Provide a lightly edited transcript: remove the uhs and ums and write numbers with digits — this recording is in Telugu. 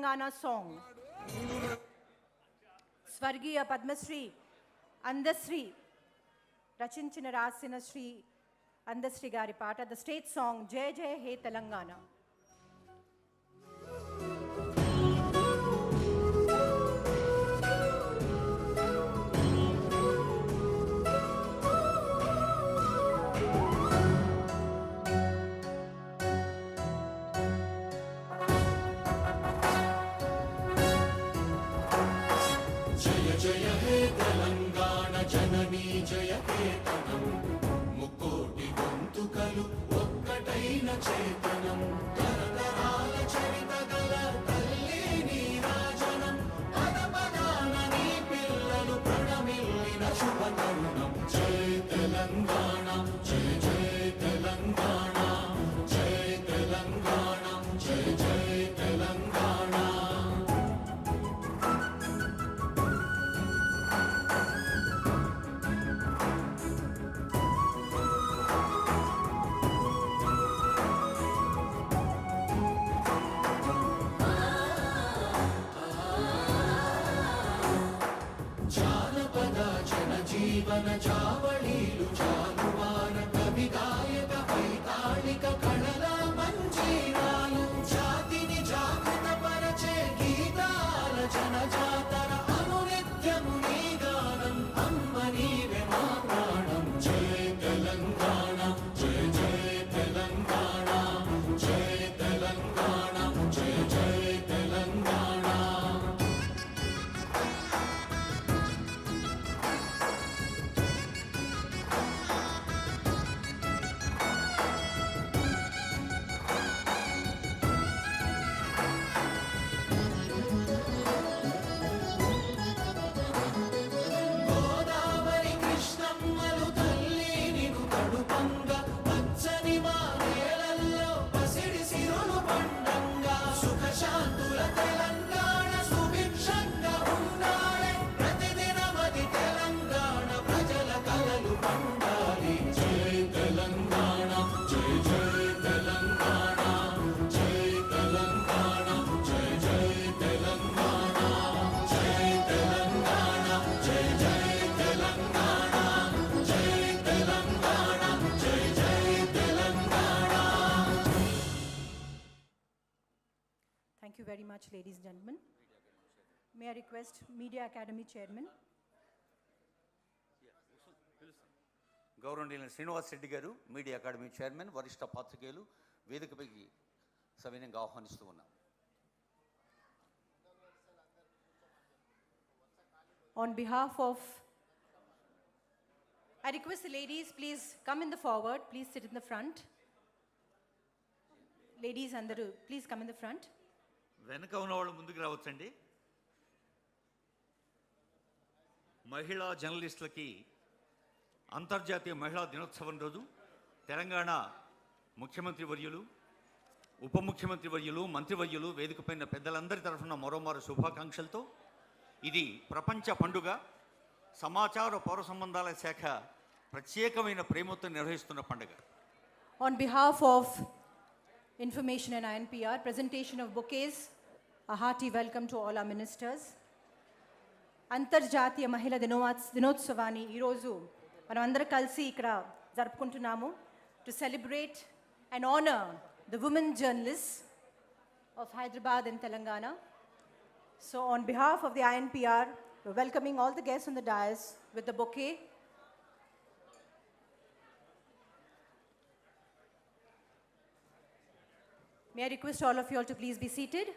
Telangana song. Swargiya Padmasri Andasri Rachinchina Rasina Sri Andasri Gari Pata, the state song Jai Jai He Telangana. జయ హే తెలంగాణ జననీ జయ కేతనం ముక్కోటి గొంతుకలు ఒక్కటైన చేతనం తరతరాల చరిత గల తల్లి నీరాజనం పద పదాన నీ పిల్లలు ప్రణమిల్లిన శుభ తరుణం జయ తెలంగాణ జయ జయ తెలంగాణ జయ తెలంగాణ జయ జయ తెలంగాణ. జీవన జావళీలు జాలువాన కవి గాయక వైతాళిక కళల మంజీరాలు జాతిని జాగృత పరచే గీతాల జనజాతర అనునిత్యము నీ గానం అమ్మ నీవే మా ప్రాణం జయ తెలంగాణ జయ జయ తెలంగాణ జయ తెలంగాణ జయ జయ Telangana. Thank you very much, ladies and gentlemen. May I request Media Academy Chairman? గౌరవనీయులైన శ్రీనివాస్ రెడ్డి గారు, మీడియా అకాడమీ చైర్మన్, వరిష్ఠ పాత్రికేయులు వేదికపైకి సవినయంగా ఆహ్వానిస్తూ ఉన్నాం. On behalf of, I request the ladies, please come in the forward, please sit in the front. Ladies, andaru, please come in the front. వెనక ఉన్న వాళ్ళు ముందుకు రావచ్చండి. మహిళా జర్నలిస్టులకి అంతర్జాతీయ మహిళా దినోత్సవం రోజు తెలంగాణ ముఖ్యమంత్రి వర్యులు, ఉప ముఖ్యమంత్రి వర్యులు, మంత్రివర్యులు, వేదికపైన పెద్దలందరి తరఫున మరోమారు శుభాకాంక్షలతో ఇది ప్రపంచ పండుగ. సమాచార పౌర సంబంధాల శాఖ ప్రత్యేకమైన ప్రేమతో నిర్వహిస్తున్న పండుగ. On behalf of Information and INPR, presentation of bouquets, a hearty welcome to all our ministers. అంతర్జాతీయ మహిళా దినోత్సవాన్ని ఈరోజు మనం అందరం కలిసి ఇక్కడ జరుపుకుంటున్నాము to celebrate and honour the women journalist of Hyderabad and Telangana. So on behalf of the INPR, we're welcoming all the guests on the dais with the bouquet. May I request all of you all to please be seated.